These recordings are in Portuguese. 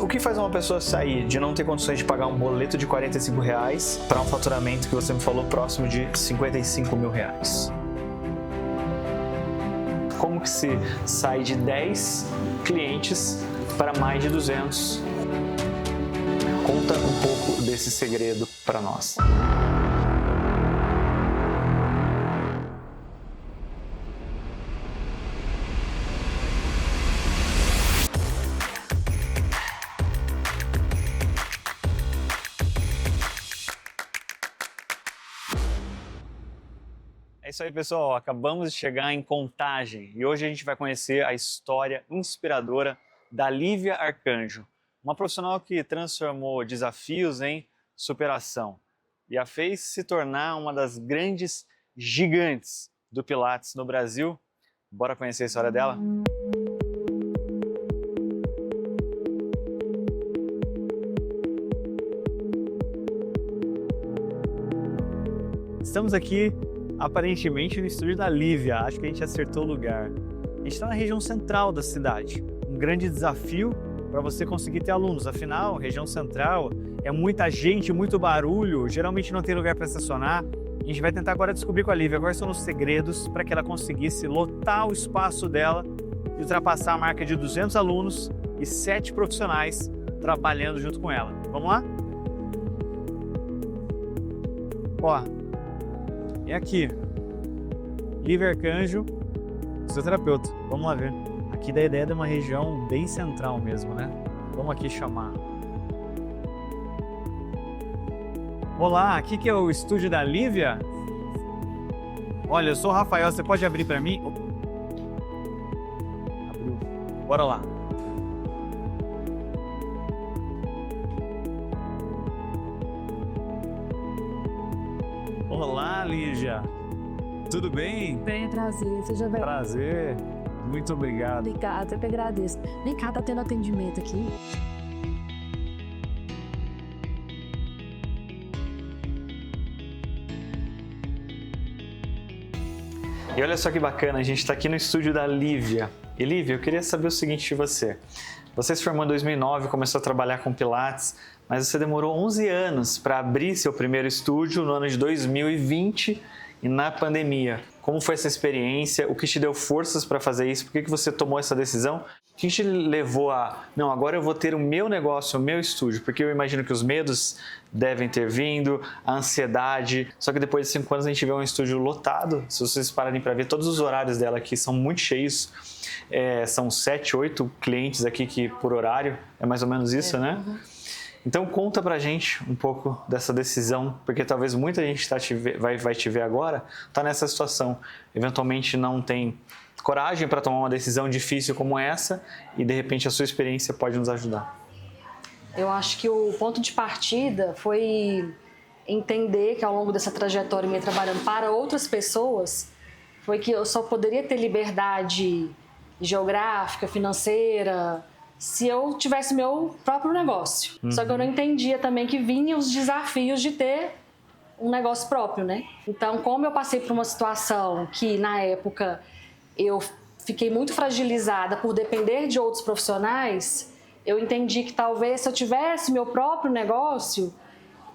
O que faz uma pessoa sair de não ter condições de pagar um boleto de R$45 para um faturamento que você me falou próximo de R$55 mil? Como que se sai de 10 clientes para mais de 200? Conta um pouco desse segredo para nós. É isso aí, pessoal. Acabamos de chegar em Contagem e hoje a gente vai conhecer a história inspiradora da Lívia Arcanjo, uma profissional que transformou desafios em superação e a fez se tornar uma das grandes gigantes do Pilates no Brasil. Bora conhecer a história dela? Estamos aqui aparentemente no estúdio da Lívia. Acho que a gente acertou o lugar. A gente está na região central da cidade. Um grande desafio para você conseguir ter alunos. Afinal, região central é muita gente, muito barulho, geralmente não tem lugar para estacionar. A gente vai tentar agora descobrir com a Lívia quais são os segredos para que ela conseguisse lotar o espaço dela e ultrapassar a marca de 200 alunos e 7 profissionais trabalhando junto com ela. Vamos lá? Ó, é aqui, Lívia Arcanjo, fisioterapeuta. Vamos lá ver. Aqui dá a ideia de uma região bem central mesmo, né? Vamos aqui chamar. Olá, aqui que é o estúdio da Lívia? Olha, eu sou o Rafael, você pode abrir para mim? Abriu. Bora lá. Olá, Lígia. Tudo bem? Bem, prazer. Seja bem. Prazer. Muito obrigado. Obrigada, eu que agradeço. Vem cá, tá tendo atendimento aqui. E olha só que bacana, a gente está aqui no estúdio da Lívia. E Lívia, eu queria saber o seguinte de você. Você se formou em 2009, começou a trabalhar com Pilates, mas você demorou 11 anos para abrir seu primeiro estúdio no ano de 2020 e na pandemia. Como foi essa experiência? O que te deu forças para fazer isso? Por que você tomou essa decisão? O que te levou a, não, agora eu vou ter o meu negócio, o meu estúdio? Porque eu imagino que os medos devem ter vindo, a ansiedade. Só que depois de 5 anos a gente vê um estúdio lotado. Se vocês pararem para ver, todos os horários dela aqui são muito cheios. São 7, 8 clientes aqui que por horário, é mais ou menos isso, né? Uhum. Então conta pra gente um pouco dessa decisão, porque talvez muita gente vai te ver agora, tá nessa situação. Eventualmente não tem coragem para tomar uma decisão difícil como essa e de repente a sua experiência pode nos ajudar. Eu acho que o ponto de partida foi entender que ao longo dessa trajetória minha trabalhando para outras pessoas, foi que eu só poderia ter liberdade geográfica, financeira, se eu tivesse meu próprio negócio. Só que eu não entendia também que vinham os desafios de ter um negócio próprio, né? Então, como eu passei por uma situação que, na época, eu fiquei muito fragilizada por depender de outros profissionais, eu entendi que talvez se eu tivesse meu próprio negócio,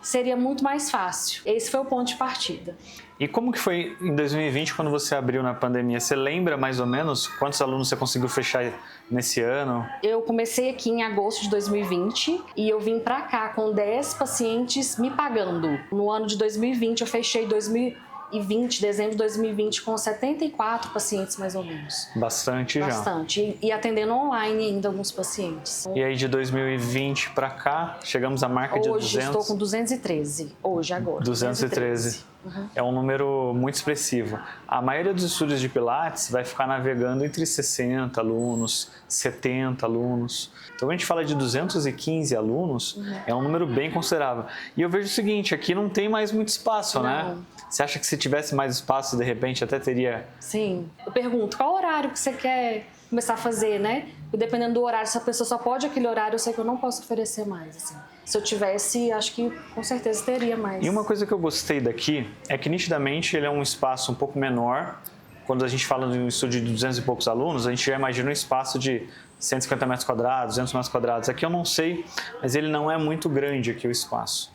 seria muito mais fácil. Esse foi o ponto de partida. E como que foi em 2020, quando você abriu na pandemia? Você lembra mais ou menos quantos alunos você conseguiu fechar nesse ano? Eu comecei aqui em agosto de 2020 e eu vim pra cá com 10 pacientes me pagando. No ano de 2020 eu fechei 2020, dezembro de 2020, com 74 pacientes mais ou menos. Bastante já. Bastante. E atendendo online ainda alguns pacientes. E aí de 2020 para cá, chegamos à marca de 200? Hoje estou com 213, hoje, agora. 213. É um número muito expressivo. A maioria dos estúdios de Pilates vai ficar navegando entre 60 alunos, 70 alunos. Então a gente fala de 215 alunos, é um número bem considerável. E eu vejo o seguinte, aqui não tem mais muito espaço, né? Você acha que se tivesse mais espaço, de repente até teria... Sim. Eu pergunto, qual horário que você quer começar a fazer, né? E dependendo do horário, se a pessoa só pode aquele horário, eu sei que eu não posso oferecer mais, assim. Se eu tivesse, acho que com certeza teria mais. E uma coisa que eu gostei daqui é que nitidamente ele é um espaço um pouco menor. Quando a gente fala de um estúdio de 200 e poucos alunos, a gente já imagina um espaço de 150 metros quadrados, 200 metros quadrados. Aqui eu não sei, mas ele não é muito grande aqui o espaço.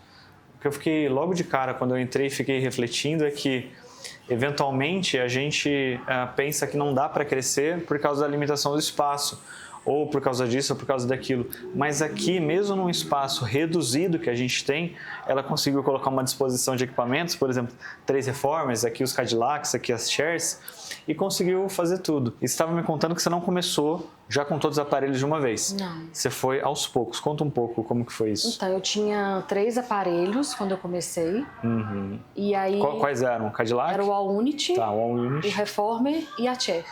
O que eu fiquei logo de cara quando eu entrei e fiquei refletindo é que, eventualmente, a gente pensa que não dá para crescer por causa da limitação do espaço, ou por causa disso, ou por causa daquilo. Mas aqui, mesmo num espaço reduzido que a gente tem, ela conseguiu colocar uma disposição de equipamentos, por exemplo, 3 reformers, aqui os Cadillacs, aqui as chairs, e conseguiu fazer tudo. E você estava me contando que você não começou já com todos os aparelhos de uma vez. Não. Você foi aos poucos. Conta um pouco como que foi isso. Então, eu tinha 3 aparelhos quando eu comecei. Uhum. E aí... Quais eram? O Cadillac? Era o All-Unity, Tá, o All-Unity. o Reformer e a Chair.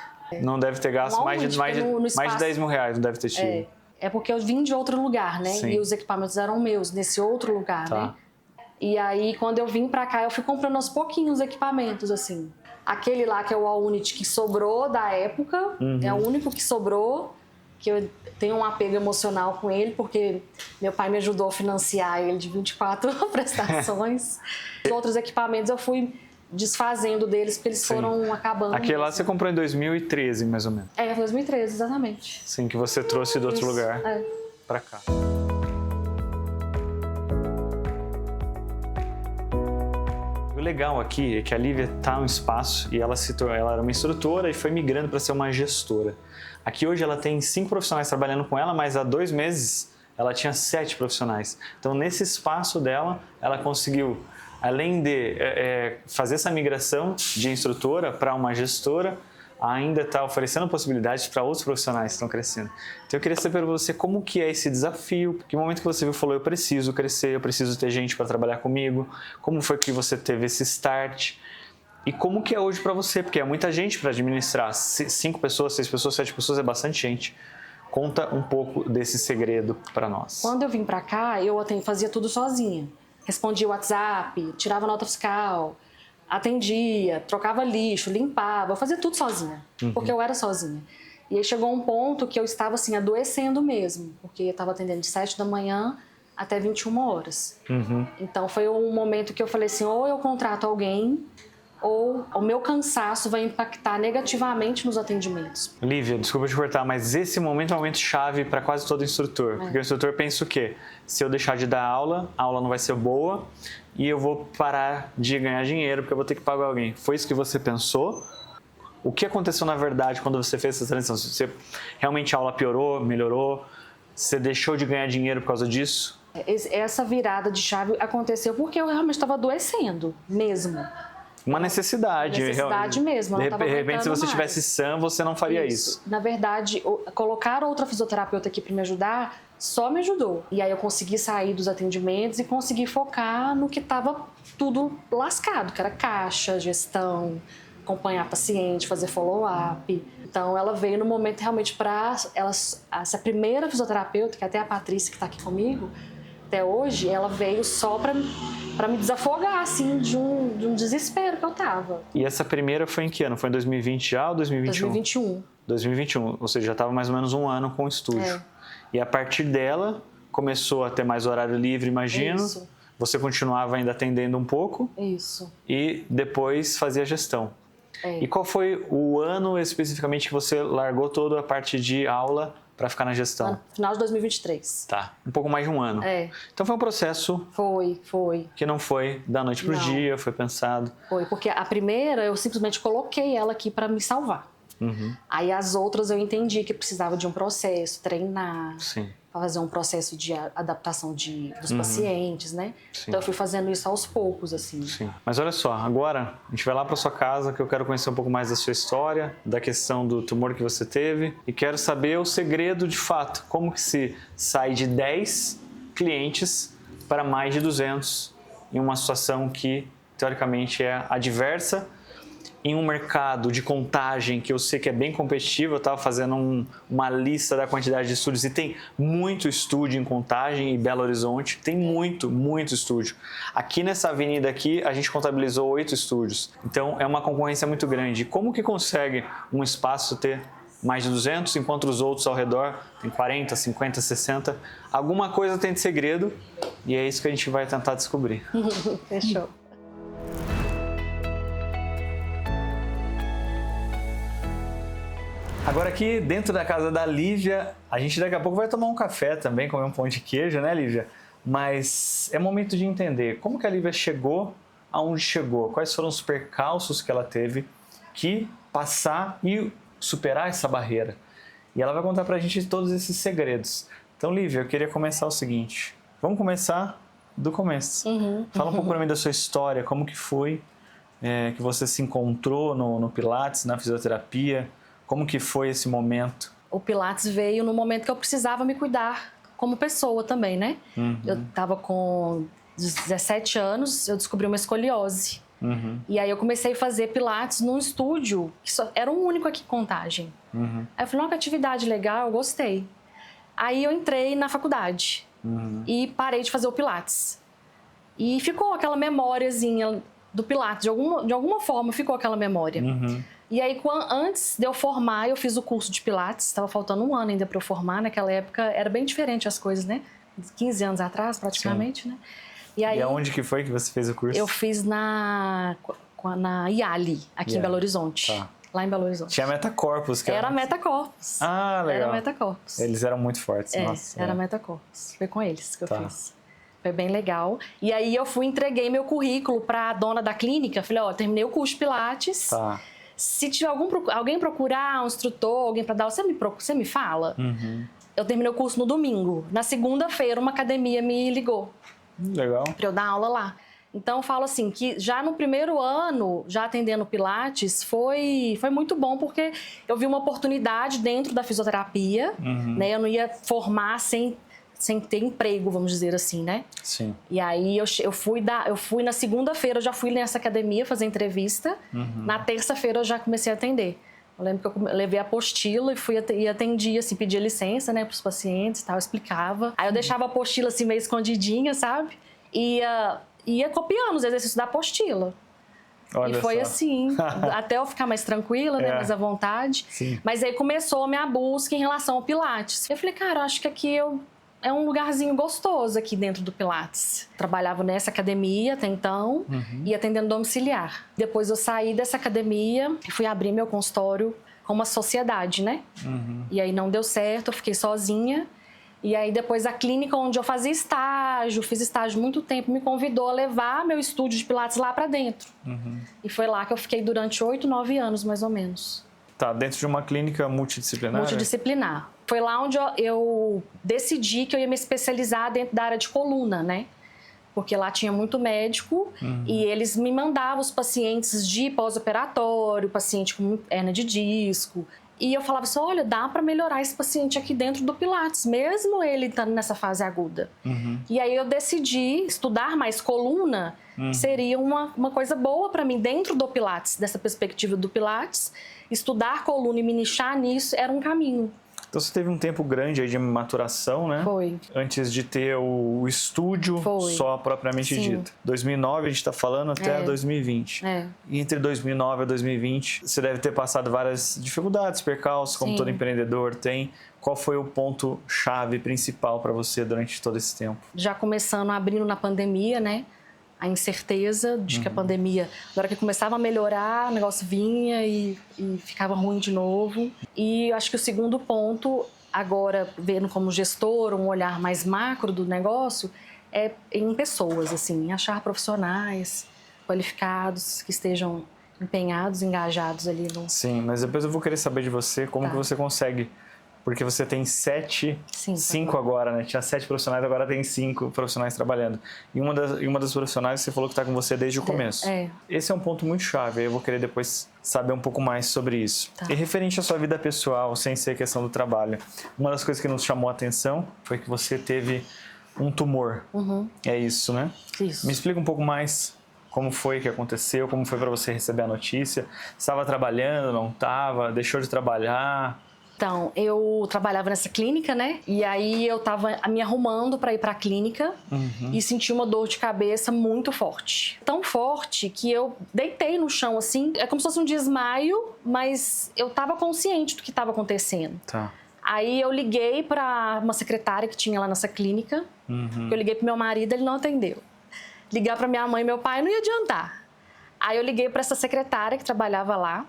Não deve ter gasto mais de R$10 mil, não deve ter tido. É porque eu vim de outro lugar, né? Sim. E os equipamentos eram meus, nesse outro lugar, Tá. né? E aí, quando eu vim pra cá, eu fui comprando aos pouquinhos os equipamentos, assim. Aquele lá, que é o All-Unity, que sobrou da época, é o único que sobrou, que eu tenho um apego emocional com ele, porque meu pai me ajudou a financiar ele de 24 prestações. Os outros equipamentos eu fui desfazendo deles, porque eles foram acabando. Aquele lá mesmo. você comprou em 2013, mais ou menos. 2013, exatamente. Sim, que você trouxe do outro Isso, lugar é. pra cá. O legal aqui é que a Lívia tá no espaço e ela era uma instrutora e foi migrando para ser uma gestora. Aqui hoje ela tem 5 profissionais trabalhando com ela, mas há 2 meses ela tinha 7 profissionais. Então, nesse espaço dela, ela conseguiu, além de fazer essa migração de instrutora para uma gestora, ainda está oferecendo possibilidades para outros profissionais que estão crescendo. Então eu queria saber para você como que é esse desafio, que momento que você viu falou, eu preciso crescer, eu preciso ter gente para trabalhar comigo, como foi que você teve esse start e como que é hoje para você, porque é muita gente para administrar, 5 pessoas, 6 pessoas, 7 pessoas é bastante gente. Conta um pouco desse segredo para nós. Quando eu vim pra cá, eu fazia tudo sozinha. Respondia o WhatsApp, tirava nota fiscal, atendia, trocava lixo, limpava, eu fazia tudo sozinha, porque eu era sozinha. E aí chegou um ponto que eu estava assim, adoecendo mesmo, porque eu estava atendendo de 7 da manhã até 21 horas. Então foi um momento que eu falei assim, ou eu contrato alguém, ou o meu cansaço vai impactar negativamente nos atendimentos. Lívia, desculpa te cortar, mas esse momento é um momento chave para quase todo instrutor. Porque o instrutor pensa o quê? Se eu deixar de dar aula, a aula não vai ser boa e eu vou parar de ganhar dinheiro porque eu vou ter que pagar alguém. Foi isso que você pensou? O que aconteceu na verdade quando você fez essa transição? Você realmente a aula piorou, melhorou? Você deixou de ganhar dinheiro por causa disso? Essa virada de chave aconteceu porque eu realmente estava adoecendo mesmo. Uma necessidade. Necessidade mesmo. De repente, se você estivesse sã, você não faria isso. Na verdade, colocar outra fisioterapeuta aqui para me ajudar só me ajudou. E aí eu consegui sair dos atendimentos e consegui focar no que estava tudo lascado, que era caixa, gestão, acompanhar paciente, fazer follow-up. Então ela veio no momento realmente para essa primeira fisioterapeuta, que até a Patrícia que está aqui comigo, até hoje, ela veio só para me desafogar, assim, de um desespero que eu tava. E essa primeira foi em que ano? Foi em 2020 já ou 2021? 2021. 2021, ou seja, já estava mais ou menos 1 ano com o estúdio. E a partir dela, começou a ter mais horário livre, imagino. Isso. Você continuava ainda atendendo um pouco. Isso. E depois fazia gestão. E qual foi o ano especificamente que você largou toda a parte de aula para ficar na gestão? No final de 2023. Tá, um pouco mais de 1 ano. Então foi um processo... Foi. Que não foi da noite pro Não. dia, foi pensado. Foi, porque a primeira eu simplesmente coloquei ela aqui para me salvar. Aí as outras eu entendi que precisava de um processo, treinar, Sim. fazer um processo de adaptação dos pacientes, né? Sim. Então eu fui fazendo isso aos poucos, assim. Sim. Mas olha só, agora a gente vai lá para sua casa que eu quero conhecer um pouco mais da sua história, da questão do tumor que você teve e quero saber o segredo de fato, como que se sai de 10 clientes para mais de 200 em uma situação que teoricamente é adversa, em um mercado de contagem que eu sei que é bem competitivo. Eu estava fazendo uma lista da quantidade de estúdios e tem muito estúdio em Contagem e Belo Horizonte, tem muito estúdio. Aqui nessa avenida aqui a gente contabilizou 8 estúdios, então é uma concorrência muito grande. Como que consegue um espaço ter mais de 200, enquanto os outros ao redor tem 40, 50, 60? Alguma coisa tem de segredo e é isso que a gente vai tentar descobrir. Fechou. Agora aqui dentro da casa da Lívia, a gente daqui a pouco vai tomar um café também, comer um pão de queijo, né, Lívia? Mas é momento de entender como que a Lívia chegou aonde chegou, quais foram os percalços que ela teve que passar e superar essa barreira. E ela vai contar pra gente todos esses segredos. Então, Lívia, eu queria começar o seguinte. Vamos começar do começo. Fala um pouco pra mim da sua história, como que foi que você se encontrou no Pilates, na fisioterapia, como que foi esse momento? O Pilates veio no momento que eu precisava me cuidar como pessoa também, né? Eu tava com 17 anos, eu descobri uma escoliose. E aí eu comecei a fazer Pilates num estúdio, que só era um único aqui em Contagem. Aí eu falei, que atividade legal, eu gostei. Aí eu entrei na faculdade e parei de fazer o Pilates. E ficou aquela memóriazinha do Pilates, de alguma forma ficou aquela memória. E aí, antes de eu formar, eu fiz o curso de Pilates, estava faltando um ano ainda para eu formar, naquela época era bem diferente as coisas, né? 15 anos atrás, praticamente, né? E aonde que foi que você fez o curso? Eu fiz na IALI, aqui em Belo Horizonte. Tá. Lá em Belo Horizonte. Tinha Metacorpus. Que era Metacorpus. Ah, legal. Era Metacorpus. Eles eram muito fortes, nossa. Era Metacorpus. Foi com eles que eu fiz. Foi bem legal. E aí eu entreguei meu currículo para a dona da clínica. Falei, terminei o curso de Pilates. Tá. Se tiver alguém procurar, um instrutor, alguém para dar, você me fala? Eu terminei o curso no domingo. Na segunda-feira, uma academia me ligou. Legal. Para eu dar aula lá. Então, eu falo assim, que já no primeiro ano, já atendendo Pilates, foi muito bom, porque eu vi uma oportunidade dentro da fisioterapia, né? Eu não ia formar sem ter emprego, vamos dizer assim, né? Sim. E aí, eu fui na segunda-feira, eu já fui nessa academia fazer entrevista. Na terça-feira, eu já comecei a atender. Eu lembro que eu levei a apostila e atendia, assim, pedia licença, né, pros pacientes e tal, explicava. Aí eu deixava a apostila, assim, meio escondidinha, sabe? Ia copiando os exercícios da apostila. Olha e foi só. assim, até eu ficar mais tranquila, né, mais à vontade. Sim. Mas aí começou a minha busca em relação ao Pilates. Eu falei, cara, acho que aqui é um lugarzinho gostoso aqui dentro do Pilates. Trabalhava nessa academia até então e atendendo domiciliar. Depois eu saí dessa academia e fui abrir meu consultório com uma sociedade, né? E aí não deu certo, eu fiquei sozinha. E aí depois a clínica onde eu fazia estágio, fiz estágio muito tempo, me convidou a levar meu estúdio de Pilates lá pra dentro. E foi lá que eu fiquei durante 8, 9 anos, mais ou menos. Tá, dentro de uma clínica multidisciplinar? Multidisciplinar. Foi lá onde eu decidi que eu ia me especializar dentro da área de coluna, né? Porque lá tinha muito médico e eles me mandavam os pacientes de pós-operatório, paciente com hérnia de disco. E eu falava assim, olha, dá para melhorar esse paciente aqui dentro do Pilates, mesmo ele estando nessa fase aguda. E aí eu decidi estudar mais coluna, seria uma coisa boa para mim dentro do Pilates, dessa perspectiva do Pilates. Estudar coluna e me nichar nisso era um caminho. Então você teve um tempo grande aí de maturação, né? Foi. Antes de ter o estúdio só propriamente dito. 2009 a gente está falando até 2020. E entre 2009 e 2020 você deve ter passado várias dificuldades, percalços, como todo empreendedor tem. Qual foi o ponto-chave principal para você durante todo esse tempo? Já começando, abrindo na pandemia, né? A incerteza de que a pandemia, na hora que começava a melhorar, o negócio vinha e ficava ruim de novo. E acho que o segundo ponto, agora vendo como gestor, um olhar mais macro do negócio, é em pessoas, assim, em achar profissionais qualificados, que estejam empenhados, engajados ali no... Sim, mas depois eu vou querer saber de você como que você consegue... Porque você tem cinco agora, né? Tinha 7 profissionais, agora tem 5 profissionais trabalhando. E uma das profissionais você falou que está com você desde o começo. Esse é um ponto muito chave, eu vou querer depois saber um pouco mais sobre isso. E referente à sua vida pessoal, sem ser questão do trabalho, uma das coisas que nos chamou a atenção foi que você teve um tumor. É isso, né? Isso. Me explica um pouco mais como foi que aconteceu, como foi para você receber a notícia. Estava trabalhando, não estava? Deixou de trabalhar? Então, eu trabalhava nessa clínica, né? E aí eu tava me arrumando para ir para a clínica e senti uma dor de cabeça muito forte. Tão forte que eu deitei no chão, assim. É como se fosse um desmaio, mas eu tava consciente do que estava acontecendo. Tá. Aí eu liguei para uma secretária que tinha lá nessa clínica. Eu liguei pro meu marido, ele não atendeu. Ligar para minha mãe e meu pai não ia adiantar. Aí eu liguei para essa secretária que trabalhava lá.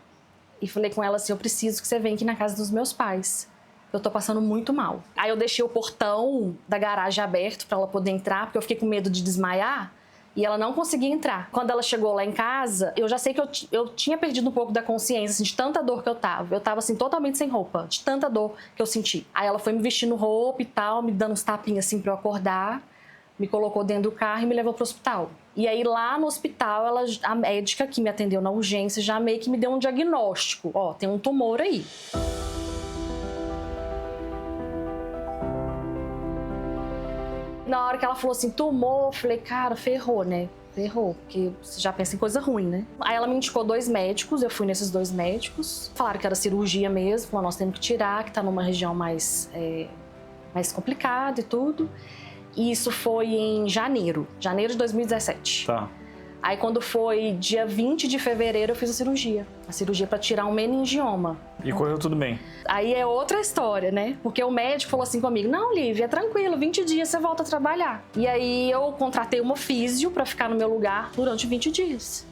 e falei com ela assim, eu preciso que você venha aqui na casa dos meus pais. Eu tô passando muito mal. Aí eu deixei o portão da garagem aberto para ela poder entrar, porque eu fiquei com medo de desmaiar. E ela não conseguia entrar. Quando ela chegou lá em casa, eu já sei que eu tinha perdido um pouco da consciência, assim, de tanta dor que eu tava. Eu tava, assim, totalmente sem roupa, de tanta dor que eu senti. Aí ela foi me vestindo roupa e tal, me dando uns tapinhas, assim, pra eu acordar. Me colocou dentro do carro e me levou pro hospital. E aí, lá no hospital, a médica que me atendeu na urgência já meio que me deu um diagnóstico. Ó, tem um tumor aí. Na hora que ela falou assim, tumor, eu falei, cara, ferrou, né? Ferrou, porque você já pensa em coisa ruim, né? Aí ela me indicou 2 médicos, eu fui nesses 2 médicos. Falaram que era cirurgia mesmo, falaram, nós temos que tirar, que tá numa região mais complicada e tudo. E isso foi em janeiro de 2017. Tá. Aí quando foi dia 20 de fevereiro eu fiz a cirurgia para tirar um meningioma. E correu tudo bem? Aí é outra história, né? Porque o médico falou assim comigo, não, Lívia, é tranquilo, 20 dias você volta a trabalhar. E aí eu contratei uma físio para ficar no meu lugar durante 20 dias.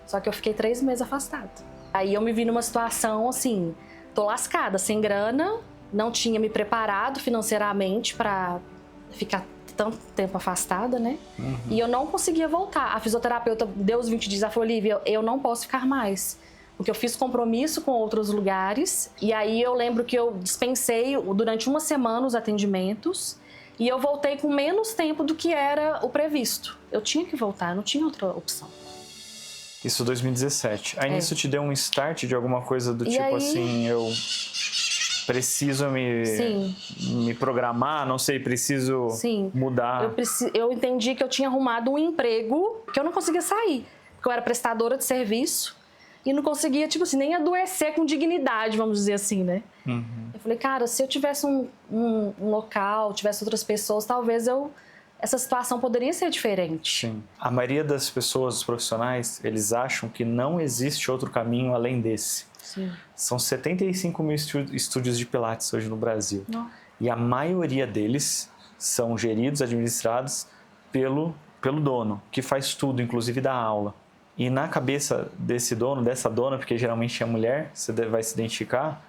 Só que eu fiquei 3 meses afastada. Aí eu me vi numa situação assim, tô lascada, sem grana, não tinha me preparado financeiramente para ficar tanto tempo afastada, né? Uhum. E eu não conseguia voltar. A fisioterapeuta deu os 20 dias, ela falou, Lívia, eu não posso ficar mais. Porque eu fiz compromisso com outros lugares. E aí eu lembro que eu dispensei durante 1 semana os atendimentos. E eu voltei com menos tempo do que era o previsto. Eu tinha que voltar, não tinha outra opção. Isso 2017. Aí nisso te deu um start de alguma coisa do tipo assim, eu preciso me programar, não sei, preciso mudar. Eu entendi que eu tinha arrumado um emprego que eu não conseguia sair. Porque eu era prestadora de serviço e não conseguia, tipo assim, nem adoecer com dignidade, vamos dizer assim, né? Uhum. Eu falei, cara, se eu tivesse um local, tivesse outras pessoas, talvez essa situação poderia ser diferente. Sim. A maioria das pessoas, os profissionais, eles acham que não existe outro caminho além desse. Sim. São 75 mil estúdios de Pilates hoje no Brasil. Não. E a maioria deles são geridos, administrados pelo dono, que faz tudo, inclusive dá aula. E na cabeça desse dono, dessa dona, porque geralmente é mulher, você vai se identificar,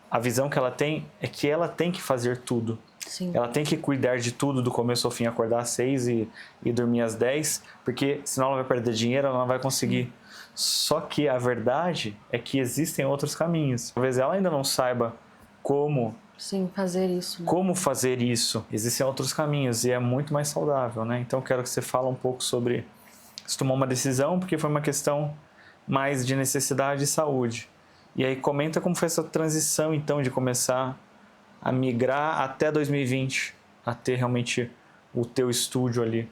a visão que ela tem é que ela tem que fazer tudo. Sim. Ela tem que cuidar de tudo, do começo ao fim, acordar às 6 e dormir às 10, porque senão ela vai perder dinheiro, ela não vai conseguir. Sim. Só que a verdade é que existem outros caminhos. Talvez ela ainda não saiba como... Sim, fazer isso. Né? Como fazer isso. Existem outros caminhos e é muito mais saudável, né? Então, eu quero que você fale um pouco sobre... Você tomou uma decisão porque foi uma questão mais de necessidade e saúde. E aí, comenta como foi essa transição, então, de começar a migrar até 2020, a ter realmente o teu estúdio ali.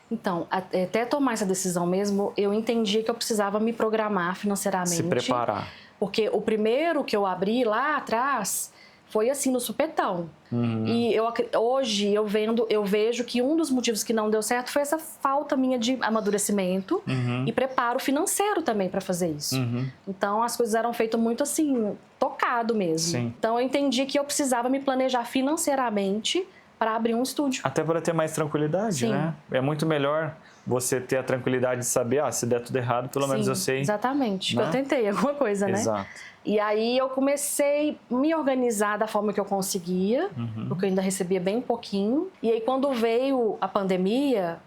Então, até tomar essa decisão mesmo, eu entendi que eu precisava me programar financeiramente. Se preparar. Porque o primeiro que eu abri lá atrás foi assim, no supetão. Uhum. E hoje eu vejo que um dos motivos que não deu certo foi essa falta minha de amadurecimento e preparo financeiro também para fazer isso. Uhum. Então, as coisas eram feitas muito assim, tocado mesmo. Sim. Então, eu entendi que eu precisava me planejar financeiramente para abrir um estúdio. Até para ter mais tranquilidade, sim, né? É muito melhor você ter a tranquilidade de saber, se der tudo errado, pelo menos eu sei. Exatamente, né? Eu tentei alguma coisa, né? Exato. E aí eu comecei a me organizar da forma que eu conseguia, porque eu ainda recebia bem pouquinho. E aí quando veio a pandemia,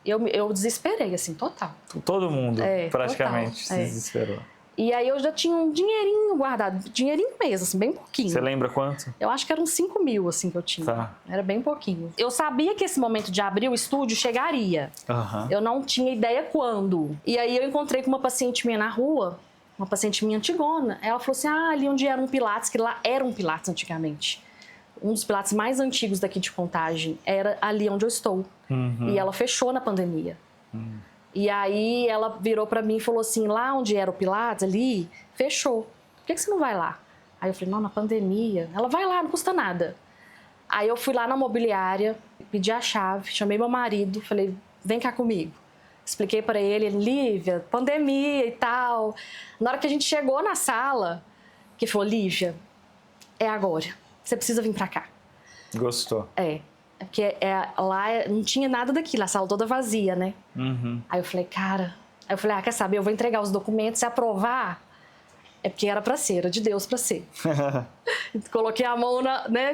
eu desesperei, assim, total. Todo mundo, praticamente, total, se desesperou. E aí eu já tinha um dinheirinho guardado, dinheirinho mesmo, assim, bem pouquinho. Você lembra quanto? Eu acho que eram 5 mil, assim, que eu tinha. Tá. Era bem pouquinho. Eu sabia que esse momento de abrir o estúdio chegaria. Eu não tinha ideia quando. E aí eu encontrei com uma paciente minha na rua, uma paciente minha antigona. Ela falou assim, ali onde era um Pilates, que lá era um Pilates antigamente. Um dos Pilates mais antigos daqui de Contagem era ali onde eu estou. E ela fechou na pandemia. E aí ela virou pra mim e falou assim, lá onde era o Pilates, ali, fechou. Por que você não vai lá? Aí eu falei, não, na pandemia. Ela, vai lá, não custa nada. Aí eu fui lá na mobiliária, pedi a chave, chamei meu marido, falei, vem cá comigo. Expliquei pra ele, Lívia, pandemia e tal. Na hora que a gente chegou na sala, que falou, Lívia, é agora. Você precisa vir pra cá. Gostou? Porque lá não tinha nada daquilo, a sala toda vazia, né? Aí eu falei, cara... Aí eu falei, quer saber, eu vou entregar os documentos, se aprovar, É porque era pra ser, era de Deus pra ser. Coloquei a mão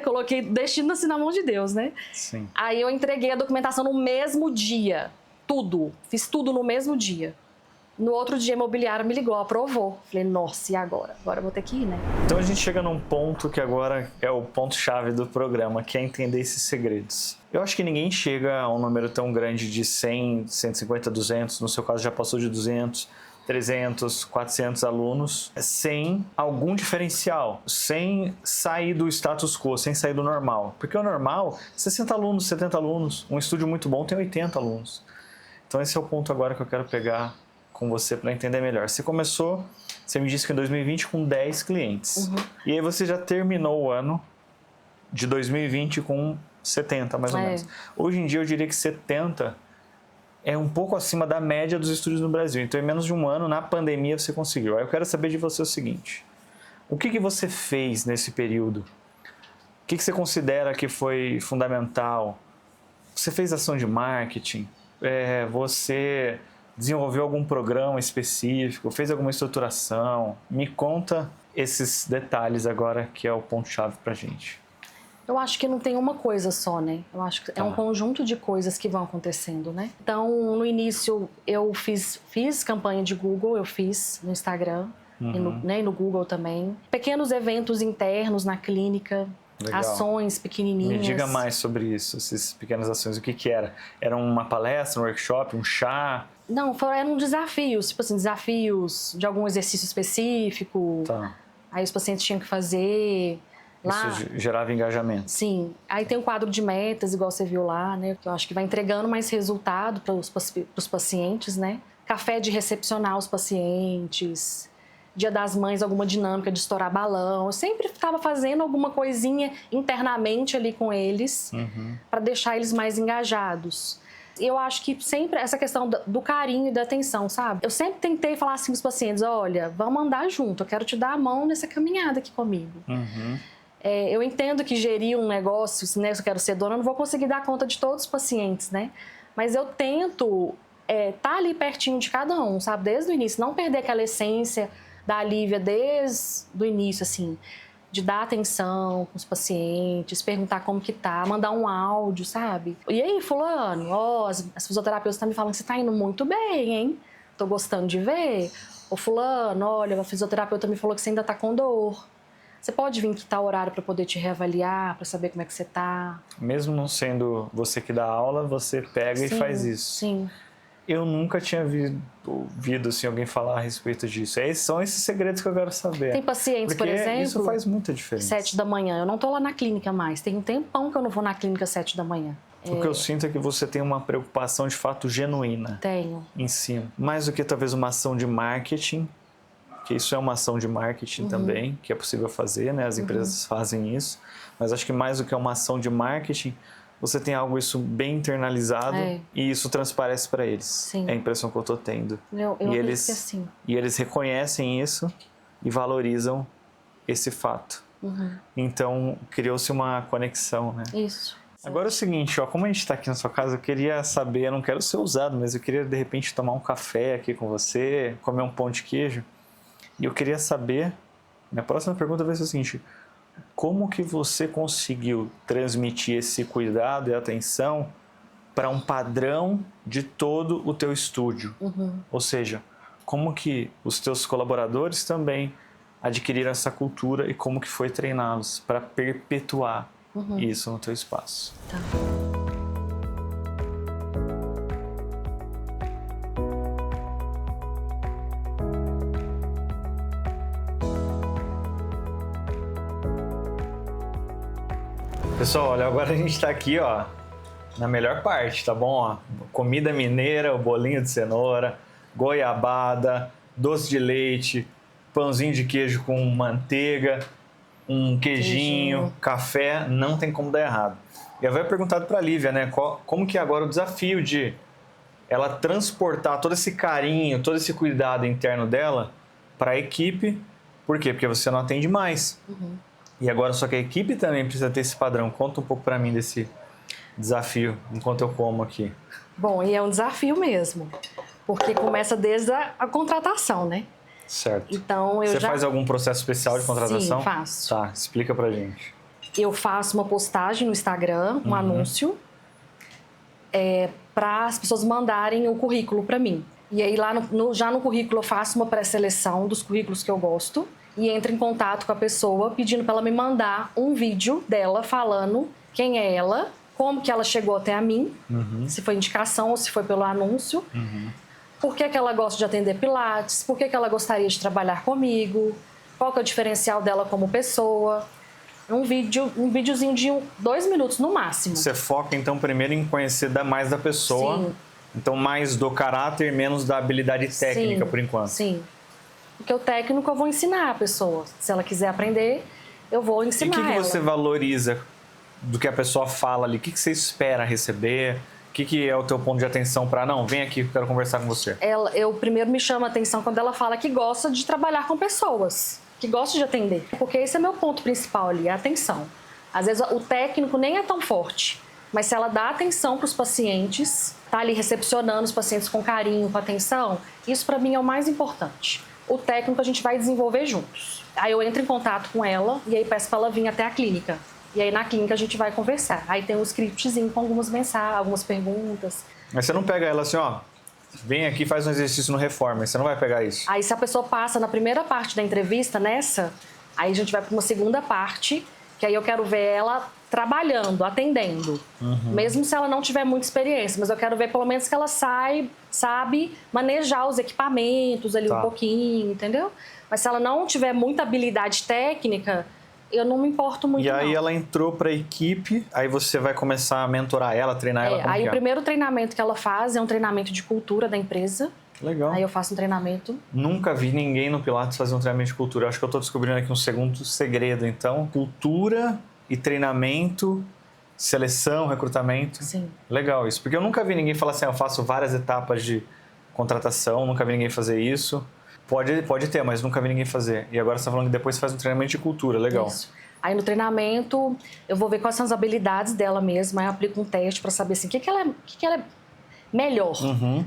coloquei destino assim na mão de Deus, né? Sim. Aí eu entreguei a documentação no mesmo dia. Tudo. Fiz tudo no mesmo dia. No outro dia, a imobiliária me ligou, aprovou. Falei, nossa, e agora? Agora eu vou ter que ir, né? Então a gente chega num ponto que agora é o ponto-chave do programa, que é entender esses segredos. Eu acho que ninguém chega a um número tão grande de 100, 150, 200, no seu caso já passou de 200, 300, 400 alunos, sem algum diferencial, sem sair do status quo, sem sair do normal. Porque o normal, 60 alunos, 70 alunos, um estúdio muito bom tem 80 alunos. Então esse é o ponto agora que eu quero pegar com você para entender melhor. Você começou, você me disse que em 2020 com 10 clientes. E aí você já terminou o ano de 2020 com 70, mais ou menos. Hoje em dia eu diria que 70 é um pouco acima da média dos estúdios no Brasil. Então em menos de um ano, na pandemia, você conseguiu. Aí eu quero saber de você o seguinte: o que você fez nesse período? O que você considera que foi fundamental? Você fez ação de marketing? Você desenvolveu algum programa específico? Fez alguma estruturação? Me conta esses detalhes agora, que é o ponto-chave pra gente. Eu acho que não tem uma coisa só, né? Eu acho que é um conjunto de coisas que vão acontecendo, né? Então, no início, eu fiz campanha de Google, eu fiz no Instagram e no Google também. Pequenos eventos internos na clínica. Legal. Ações pequenininhas. Me diga mais sobre isso, essas pequenas ações. O que era? Era uma palestra, um workshop, um chá? Não, eram desafios, tipo assim, desafios de algum exercício específico. Aí os pacientes tinham que fazer. Lá, isso gerava engajamento. Sim. Aí tem um quadro de metas, igual você viu lá, né? Que eu acho que vai entregando mais resultado para os pacientes, né? Café de recepcionar os pacientes. Dia das Mães, alguma dinâmica de estourar balão. Eu sempre estava fazendo alguma coisinha internamente ali com eles para deixar eles mais engajados. Eu acho que sempre essa questão do carinho e da atenção, sabe? Eu sempre tentei falar assim com os pacientes, olha, vamos andar junto, eu quero te dar a mão nessa caminhada aqui comigo. Eu entendo que gerir um negócio, né, se eu quero ser dona, eu não vou conseguir dar conta de todos os pacientes, né? Mas eu tento tá ali pertinho de cada um, sabe? Desde o início, não perder aquela essência da Lívia desde o início, assim, de dar atenção com os pacientes, perguntar como que tá, mandar um áudio, sabe? E aí, fulano, as fisioterapeutas estão me falando que você tá indo muito bem, hein? Tô gostando de ver. Ô fulano, olha, a fisioterapeuta me falou que você ainda tá com dor. Você pode vir que tal horário para poder te reavaliar, para saber como é que você tá? Mesmo não sendo você que dá aula, você pega e faz isso. Sim. Eu nunca tinha ouvido assim, alguém falar a respeito disso. São esses segredos que eu quero saber. Tem pacientes, por exemplo... isso faz muita diferença. 7 da manhã. Eu não tô lá na clínica mais. Tem um tempão que eu não vou na clínica 7 da manhã. O que eu sinto é que você tem uma preocupação de fato genuína. Tenho. Em cima. Mais do que talvez uma ação de marketing, que isso é uma ação de marketing também, que é possível fazer, né? As empresas fazem isso. Mas acho que mais do que uma ação de marketing, você tem algo isso bem internalizado e isso transparece para eles. Sim. É a impressão que eu tô tendo. Eu e eles, que assim. E eles reconhecem isso e valorizam esse fato. Então, criou-se uma conexão, né? Isso. Agora é o seguinte, como a gente está aqui na sua casa, eu queria saber, eu não quero ser ousado, mas eu queria de repente tomar um café aqui com você, comer um pão de queijo. E eu queria saber, minha próxima pergunta vai ser o seguinte: como que você conseguiu transmitir esse cuidado e atenção para um padrão de todo o teu estúdio? Ou seja, como que os teus colaboradores também adquiriram essa cultura e como que foi treiná-los para perpetuar isso no teu espaço? Tá. Pessoal, olha, agora a gente está aqui, na melhor parte, tá bom? Comida mineira, o bolinho de cenoura, goiabada, doce de leite, pãozinho de queijo com manteiga, um queijinho, café, não tem como dar errado. E eu havia perguntado para a Lívia, né, como que é agora o desafio de ela transportar todo esse carinho, todo esse cuidado interno dela para a equipe. Por quê? Porque você não atende mais. E agora só que a equipe também precisa ter esse padrão. Conta um pouco para mim desse desafio, enquanto eu como aqui. Bom, e é um desafio mesmo, porque começa desde a contratação, né? Certo. Então, Você faz algum processo especial de contratação? Sim, faço. Tá, explica pra gente. Eu faço uma postagem no Instagram, um anúncio, para as pessoas mandarem o currículo para mim. E aí, lá já no currículo, eu faço uma pré-seleção dos currículos que eu gosto e entro em contato com a pessoa pedindo para ela me mandar um vídeo dela falando quem é ela, como que ela chegou até a mim, se foi indicação ou se foi pelo anúncio, por que ela gosta de atender Pilates, por que ela gostaria de trabalhar comigo, qual que é o diferencial dela como pessoa. Um videozinho de 2 minutos no máximo. Você foca, então, primeiro em conhecer mais da pessoa. Sim. Então, mais do caráter, menos da habilidade técnica, por enquanto. Sim. Porque o técnico eu vou ensinar a pessoa. Se ela quiser aprender, eu vou ensinar ela. E o que você valoriza do que a pessoa fala ali? O que você espera receber? O que é o teu ponto de atenção para, não, vem aqui que eu quero conversar com você? Eu primeiro me chamo a atenção quando ela fala que gosta de trabalhar com pessoas, que gosta de atender. Porque esse é meu ponto principal ali, a atenção. Às vezes o técnico nem é tão forte, mas se ela dá atenção para os pacientes, tá ali recepcionando os pacientes com carinho, com atenção, isso para mim é o mais importante. O técnico a gente vai desenvolver juntos. Aí eu entro em contato com ela e aí peço para ela vir até a clínica. E aí na clínica a gente vai conversar. Aí tem um scriptzinho com algumas mensagens, algumas perguntas. Mas você não pega ela assim, ó, vem aqui e faz um exercício no Reformer, você não vai pegar isso? Aí se a pessoa passa na primeira parte da entrevista, aí a gente vai para uma segunda parte, que aí eu quero ver ela trabalhando, atendendo. Mesmo se ela não tiver muita experiência, mas eu quero ver pelo menos que ela sabe manejar os equipamentos ali um pouquinho, entendeu? Mas se ela não tiver muita habilidade técnica, eu não me importo muito, E aí não. ela entrou para a equipe, aí você vai começar a mentorar ela, treinar ela, como Aí que o primeiro treinamento que ela faz é um treinamento de cultura da empresa. Legal. Aí eu faço um treinamento. Nunca vi ninguém no Pilates fazer um treinamento de cultura. Acho que eu estou descobrindo aqui um segundo segredo, então. Cultura e treinamento, seleção, recrutamento. Sim. Legal isso. Porque eu nunca vi ninguém falar assim, eu faço várias etapas de contratação, nunca vi ninguém fazer isso. Pode ter, mas nunca vi ninguém fazer. E agora você está falando que depois faz um treinamento de cultura. Legal. Isso. Aí no treinamento eu vou ver quais são as habilidades dela mesma, aí eu aplico um teste para saber assim, o que ela é melhor.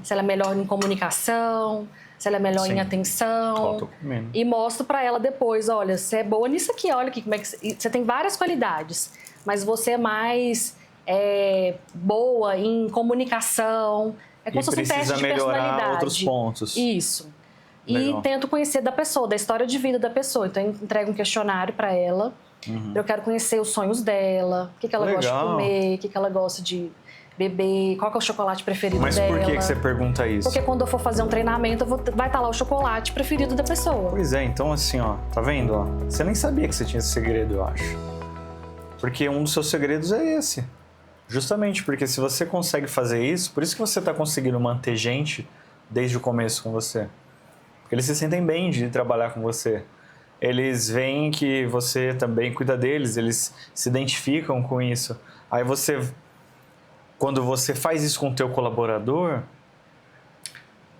Se ela é melhor em comunicação, se ela é melhor em atenção. Tô comendo. E mostro para ela depois, olha, você é boa nisso aqui, olha aqui como é que você tem várias qualidades, mas você é mais boa em comunicação. É como se fosse um teste de personalidade. Precisa melhorar outros pontos. Isso. Legal. E tento conhecer da pessoa, da história de vida da pessoa. Então eu entrego um questionário para ela. Eu quero conhecer os sonhos dela, o que ela gosta de comer, o que ela gosta de beber, qual que é o chocolate preferido dela. Mas por que você pergunta isso? Porque quando eu for fazer um treinamento, vai estar lá o chocolate preferido da pessoa. Pois é, então assim, ó, tá vendo? Ó, você nem sabia que você tinha esse segredo, eu acho. Porque um dos seus segredos é esse. Justamente porque se você consegue fazer isso, por isso que você tá conseguindo manter gente desde o começo com você. Porque eles se sentem bem de trabalhar com você. Eles veem que você também cuida deles, eles se identificam com isso. Aí quando você faz isso com o teu colaborador,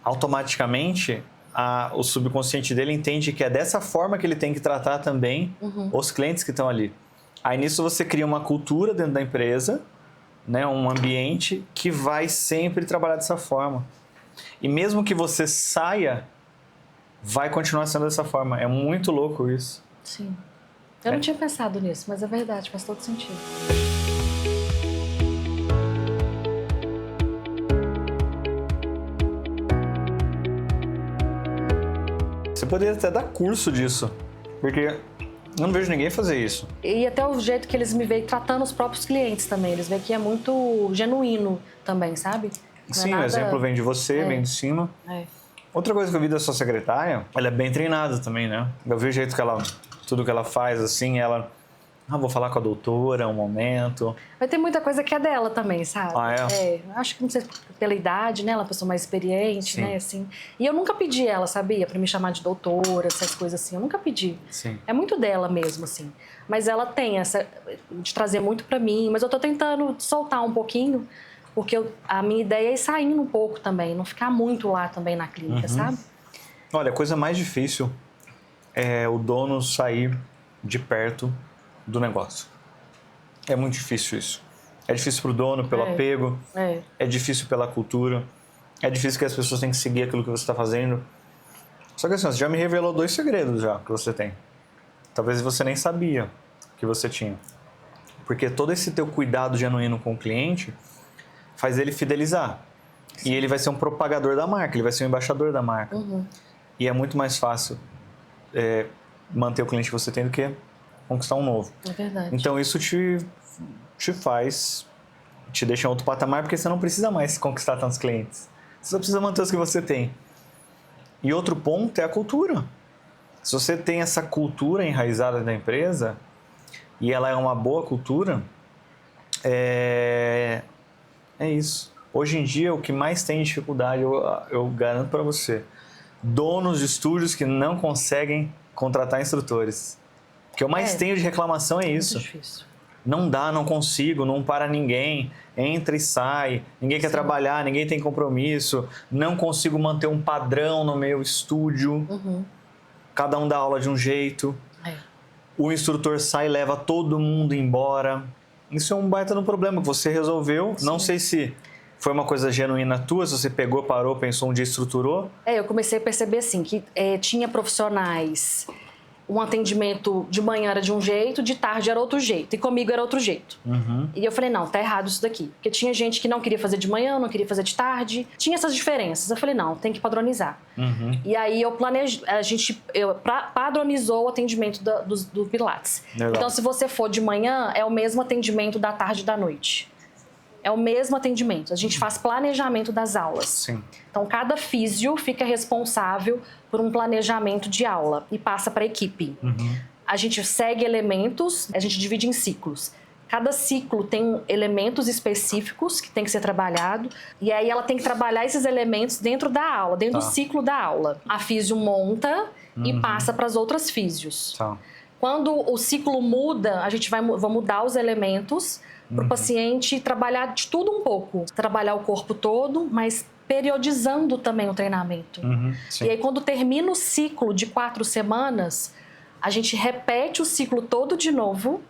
automaticamente o subconsciente dele entende que é dessa forma que ele tem que tratar também os clientes que estão ali. Aí nisso você cria uma cultura dentro da empresa, né, um ambiente que vai sempre trabalhar dessa forma. E mesmo que você saia, vai continuar sendo dessa forma. É muito louco isso. Sim. Eu não tinha pensado nisso, mas é verdade, faz todo sentido. Você poderia até dar curso disso, porque eu não vejo ninguém fazer isso. E até o jeito que eles me veem tratando os próprios clientes também. Eles veem que é muito genuíno também, sabe? Sim, o exemplo vem de você, vem de cima. Outra coisa que eu vi da sua secretária, ela é bem treinada também, né? Eu vi o jeito que tudo que ela faz, assim, vou falar com a doutora um momento. Vai ter muita coisa que é dela também, sabe? Acho que não sei pela idade, né? Ela é uma pessoa mais experiente, né? Assim. E eu nunca pedi ela, sabia? Pra me chamar de doutora, essas coisas assim. Eu nunca pedi. Sim. É muito dela mesmo, assim. Mas ela tem essa de trazer muito pra mim. Mas eu tô tentando soltar um pouquinho, porque a minha ideia é ir saindo um pouco também. Não ficar muito lá também na clínica, sabe? Olha, a coisa mais difícil é o dono sair de perto do negócio. É muito difícil isso. É difícil pro dono pelo apego, é difícil pela cultura, é difícil que as pessoas têm que seguir aquilo que você está fazendo. Só que assim, você já me revelou 2 segredos já que você tem. Talvez você nem sabia que você tinha. Porque todo esse teu cuidado genuíno com o cliente faz ele fidelizar. Sim. E ele vai ser um propagador da marca, ele vai ser um embaixador da marca. Uhum. E é muito mais fácil manter o cliente que você tem do que conquistar um novo. É verdade. Então isso te deixa em outro patamar, porque você não precisa mais conquistar tantos clientes. Você só precisa manter os que você tem. E outro ponto é a cultura. Se você tem essa cultura enraizada da empresa, e ela é uma boa cultura, é isso. Hoje em dia, o que mais tem dificuldade, eu garanto para você, donos de estúdios que não conseguem contratar instrutores. O que eu mais tenho de reclamação é isso. Muito difícil. Não dá, não consigo, não para ninguém, entra e sai, ninguém quer trabalhar, ninguém tem compromisso, não consigo manter um padrão no meu estúdio, cada um dá aula de um jeito, o instrutor sai e leva todo mundo embora. Isso é um baita no problema que você resolveu, não sei se foi uma coisa genuína tua, se você pegou, parou, pensou um dia, estruturou. Eu comecei a perceber assim, que tinha profissionais... Um atendimento de manhã era de um jeito, de tarde era outro jeito. E comigo era outro jeito. E eu falei, não, tá errado isso daqui. Porque tinha gente que não queria fazer de manhã, não queria fazer de tarde. Tinha essas diferenças. Eu falei, não, tem que padronizar. E aí a gente padronizou o atendimento do Pilates. Legal. Então, se você for de manhã, é o mesmo atendimento da tarde e da noite. É o mesmo atendimento. A gente faz planejamento das aulas. Sim. Então, cada físio fica responsável por um planejamento de aula e passa para a equipe. A gente segue elementos, a gente divide em ciclos. Cada ciclo tem elementos específicos que tem que ser trabalhado e aí ela tem que trabalhar esses elementos dentro da aula, dentro do ciclo da aula. A físio monta e passa para as outras físios. Quando o ciclo muda, a gente vai mudar os elementos para o paciente trabalhar de tudo um pouco. Trabalhar o corpo todo, mas periodizando também o treinamento. E aí, quando termina o ciclo de 4 semanas, a gente repete o ciclo todo de novo,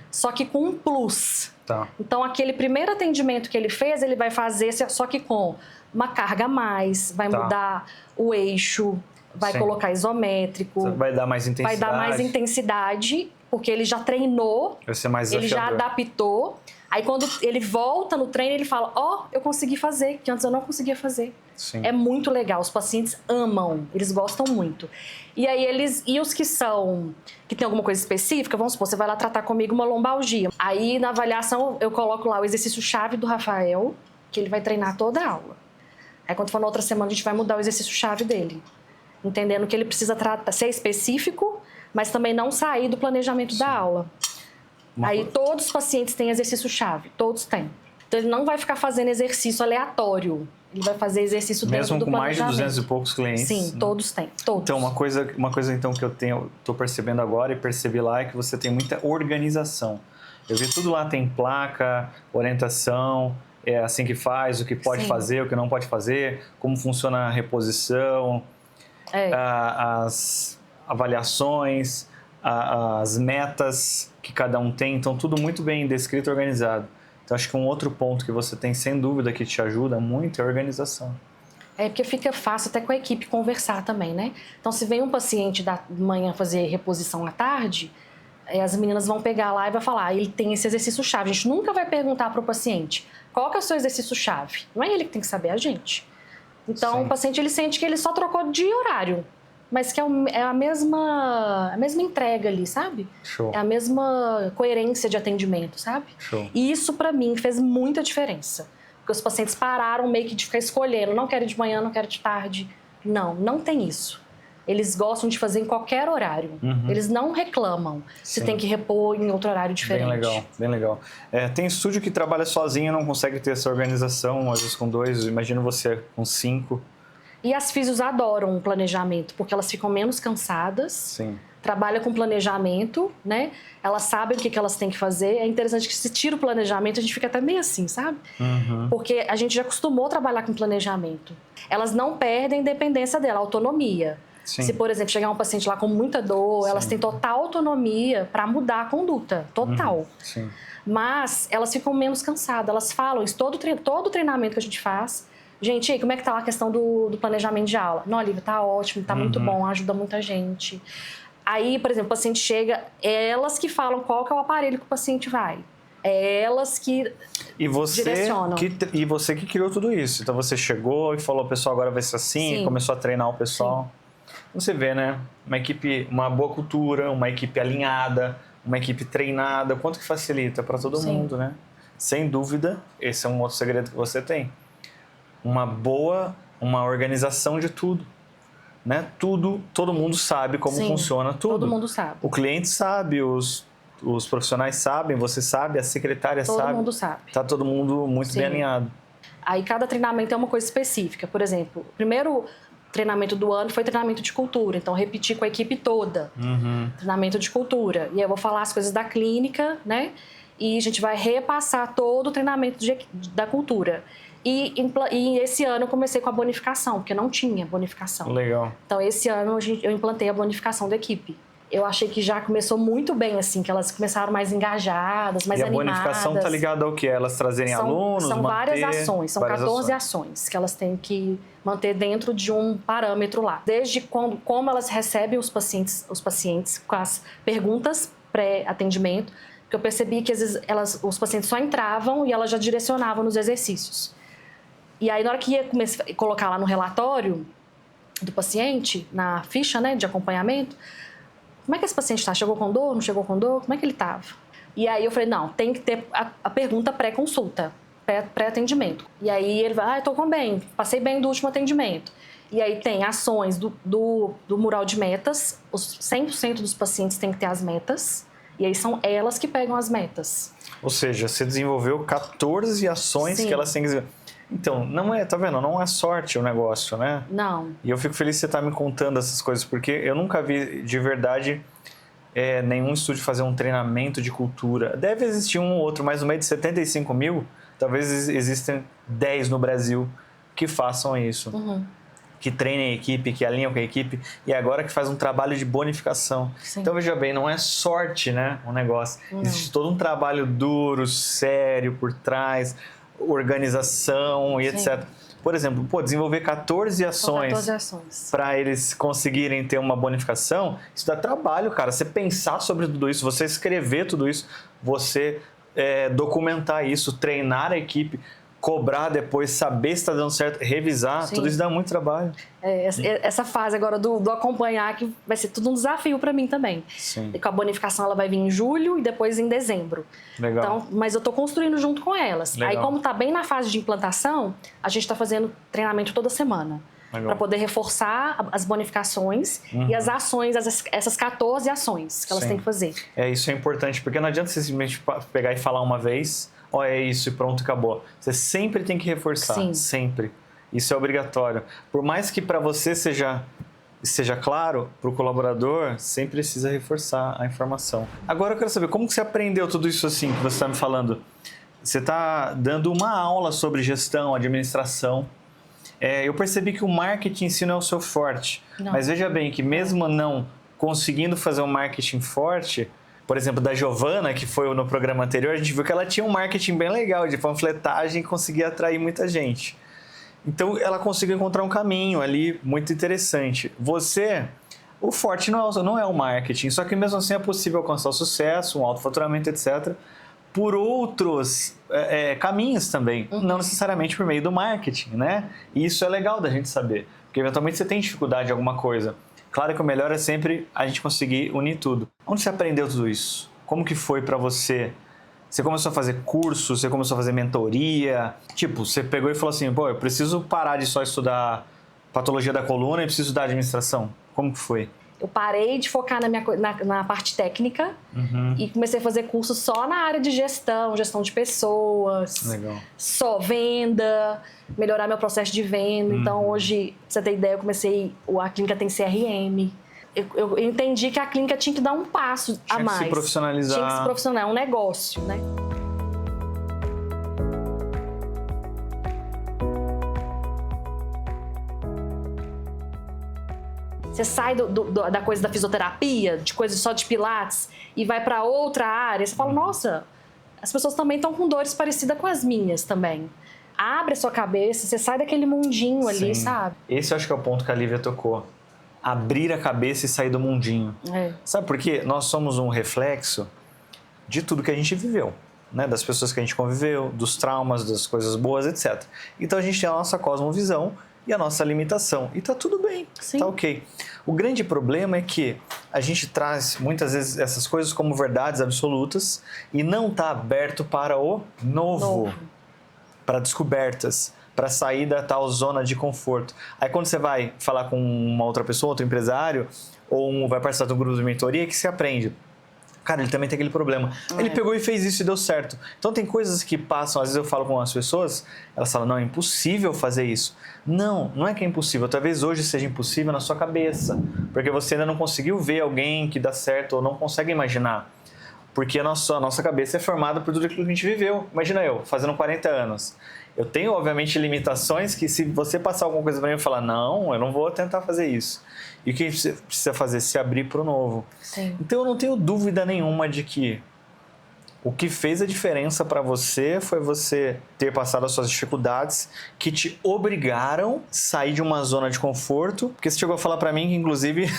só que com um plus. Então, aquele primeiro atendimento que ele fez, ele vai fazer só que com uma carga a mais, vai mudar o eixo, vai colocar isométrico. Vai dar mais intensidade. Vai dar mais intensidade, porque ele já treinou, vai ser mais ele já desafiador. Adaptou. Aí quando ele volta no treino, ele fala, eu consegui fazer, que antes eu não conseguia fazer. Sim. É muito legal, os pacientes amam, eles gostam muito. E aí os que tem alguma coisa específica, vamos supor, você vai lá tratar comigo uma lombalgia. Aí na avaliação eu coloco lá o exercício-chave do Rafael, que ele vai treinar toda a aula. Aí quando for na outra semana, a gente vai mudar o exercício-chave dele. Entendendo que ele precisa ser específico, mas também não sair do planejamento da aula. Aí todos os pacientes têm exercício-chave, todos têm. Então ele não vai ficar fazendo exercício aleatório, ele vai fazer exercício dentro do planejamento. Mesmo com mais de 200 e poucos clientes. Sim, todos têm, todos. Então uma coisa então que eu tô percebendo agora e percebi lá é que você tem muita organização. Eu vi tudo lá, tem placa, orientação, é assim que faz, o que pode fazer, o que não pode fazer, como funciona a reposição, as avaliações, as metas que cada um tem, então tudo muito bem descrito e organizado. Então acho que um outro ponto que você tem sem dúvida que te ajuda muito é a organização. Porque fica fácil até com a equipe conversar também, né? Então se vem um paciente da manhã fazer reposição à tarde, as meninas vão pegar lá e vai falar, ele tem esse exercício-chave. A gente nunca vai perguntar para o paciente, qual que é o seu exercício-chave? Não é ele que tem que saber, é a gente. Então o paciente ele sente que ele só trocou de horário, mas que é a mesma entrega ali, sabe? Show. É a mesma coerência de atendimento, sabe? Show. E isso pra mim fez muita diferença. Porque os pacientes pararam meio que de ficar escolhendo, não quero de manhã, não quero de tarde. Não tem isso. Eles gostam de fazer em qualquer horário. Eles não reclamam se tem que repor em outro horário diferente. Bem legal, bem legal. Tem estúdio que trabalha sozinho e não consegue ter essa organização, às vezes com 2, imagina você com 5. E as físios adoram o planejamento, porque elas ficam menos cansadas. Sim. Trabalha com planejamento, né? Elas sabem o que elas têm que fazer. É interessante que se tira o planejamento, a gente fica até meio assim, sabe? Porque a gente já acostumou a trabalhar com planejamento. Elas não perdem a independência dela, a autonomia. Sim. Se, por exemplo, chegar um paciente lá com muita dor, elas têm total autonomia para mudar a conduta, total. Sim. Mas elas ficam menos cansadas. Elas falam isso, todo treinamento que a gente faz, Gente, e aí, como é que tá a questão do planejamento de aula? Não, Olivia, tá ótimo, tá muito bom, ajuda muita gente. Aí, por exemplo, o paciente chega, é elas que falam qual que é o aparelho que o paciente vai. É elas que direcionam. E você que criou tudo isso. Então você chegou e falou, pessoal, agora vai ser assim, Sim. começou a treinar o pessoal. Sim. Você vê, né? Uma equipe, uma boa cultura, uma equipe alinhada, uma equipe treinada, quanto que facilita para todo Sim. mundo, né? Sem dúvida, esse é um outro segredo que você tem. Uma organização de tudo. Né? Tudo, todo mundo sabe como Sim, funciona tudo. Todo mundo sabe. O cliente sabe, os profissionais sabem, você sabe, a secretária sabe. Todo mundo sabe. Tá todo mundo muito bem alinhado. Aí cada treinamento é uma coisa específica. Por exemplo, o primeiro treinamento do ano foi treinamento de cultura. Então, repetir com a equipe toda. Treinamento de cultura. E aí eu vou falar as coisas da clínica, né? E a gente vai repassar todo o treinamento da cultura. E esse ano eu comecei com a bonificação, porque não tinha bonificação. Legal. Então, esse ano eu implantei a bonificação da equipe. Eu achei que já começou muito bem, assim, que elas começaram mais engajadas, mais animadas. E a bonificação tá ligada ao quê? Elas trazerem alunos, São várias ações, são 14 ações que elas têm que manter dentro de um parâmetro lá. Desde como elas recebem os pacientes com as perguntas pré-atendimento, que eu percebi que às vezes os pacientes só entravam e elas já direcionavam nos exercícios. E aí, na hora que ia colocar lá no relatório do paciente, na ficha, né, de acompanhamento, como é que esse paciente está? Chegou com dor? Não chegou com dor? Como é que ele estava? E aí eu falei, não, tem que ter a pergunta pré-consulta, pré-atendimento. E aí ele vai, estou com bem, passei bem do último atendimento. E aí tem ações do mural de metas, os 100% dos pacientes têm que ter as metas, e aí são elas que pegam as metas. Ou seja, você desenvolveu 14 ações que elas têm que desenvolver. Então, não é, tá vendo? Não é sorte o negócio, né? Não. E eu fico feliz que você tá me contando essas coisas, porque eu nunca vi de verdade nenhum estúdio fazer um treinamento de cultura. Deve existir um ou outro, mas no meio de 75 mil, talvez existem 10 no Brasil que façam isso. Que treinem a equipe, que alinham com a equipe, e agora que faz um trabalho de bonificação. Sim. Então, veja bem, não é sorte, né, o negócio. Existe todo um trabalho duro, sério por trás, organização e etc. Por exemplo, desenvolver 14 ações para eles conseguirem ter uma bonificação, isso dá trabalho, cara. Você pensar sobre tudo isso, você escrever tudo isso, você documentar isso, treinar a equipe, cobrar depois, saber se está dando certo, revisar, tudo isso dá muito trabalho. Essa fase agora do acompanhar, que vai ser tudo um desafio para mim também. Sim. E com a bonificação ela vai vir em julho e depois em dezembro. Legal. Então, mas eu estou construindo junto com elas. Legal. Aí como está bem na fase de implantação, a gente está fazendo treinamento toda semana. Para poder reforçar as bonificações e as ações, essas 14 ações que elas têm que fazer. Isso é importante, porque não adianta você simplesmente pegar e falar uma vez, é isso e pronto, acabou. Você sempre tem que reforçar, sempre. Isso é obrigatório. Por mais que para você seja claro, para o colaborador, sempre precisa reforçar a informação. Agora eu quero saber, como que você aprendeu tudo isso assim que você está me falando? Você está dando uma aula sobre gestão, administração. Eu percebi que o marketing em si não é o seu forte. Não. Mas veja bem que mesmo não conseguindo fazer um marketing forte, por exemplo, da Giovana, que foi no programa anterior, a gente viu que ela tinha um marketing bem legal de panfletagem e conseguia atrair muita gente. Então, ela conseguiu encontrar um caminho ali muito interessante. O forte não é o marketing, só que mesmo assim é possível alcançar o sucesso, um alto faturamento, etc., por outros caminhos também, não necessariamente por meio do marketing, né? E isso é legal da gente saber, porque eventualmente você tem dificuldade em alguma coisa. Claro que o melhor é sempre a gente conseguir unir tudo. Onde você aprendeu tudo isso? Como que foi para você? Você começou a fazer curso? Você começou a fazer mentoria? Tipo, você pegou e falou assim, eu preciso parar de só estudar patologia da coluna e preciso estudar administração. Como que foi? Eu parei de focar na parte técnica e comecei a fazer curso só na área de gestão de pessoas, legal. Só venda, melhorar meu processo de venda. Então, hoje, pra você ter ideia, a clínica tem CRM. Eu entendi que a clínica tinha que dar um passo a mais. Tinha que se profissionalizar. Tinha que se profissionalizar, é um negócio, né? Você sai da coisa da fisioterapia, de coisa só de pilates, e vai para outra área, você fala, nossa, as pessoas também estão com dores parecidas com as minhas também. abre a sua cabeça, você sai daquele mundinho ali, Sim. sabe? Esse eu acho que é o ponto que a Lívia tocou. Abrir a cabeça e sair do mundinho. Sabe por quê? Nós somos um reflexo de tudo que a gente viveu, né? Das pessoas que a gente conviveu, dos traumas, das coisas boas, etc. Então a gente tem a nossa cosmovisão e a nossa limitação. E tá tudo bem, Sim. tá ok. O grande problema é que a gente traz muitas vezes essas coisas como verdades absolutas e não tá aberto para o novo. Para descobertas, para sair da tal zona de conforto. Aí quando você vai falar com uma outra pessoa, outro empresário, ou vai participar de um grupo de mentoria, que você aprende. Cara, ele também tem aquele problema. Ele pegou e fez isso e deu certo. Então tem coisas que passam, às vezes eu falo com as pessoas, elas falam, não, é impossível fazer isso. Não, não é que é impossível. Talvez hoje seja impossível na sua cabeça, porque você ainda não conseguiu ver alguém que dá certo ou não consegue imaginar. Porque a nossa cabeça é formada por tudo aquilo que a gente viveu. Imagina eu, fazendo 40 anos. Eu tenho, obviamente, limitações que se você passar alguma coisa para mim e falar, não, eu não vou tentar fazer isso. E o que você precisa fazer? Se abrir para o novo. Sim. Então eu não tenho dúvida nenhuma de que o que fez a diferença para você foi você ter passado as suas dificuldades que te obrigaram a sair de uma zona de conforto. Porque você chegou a falar para mim que, inclusive,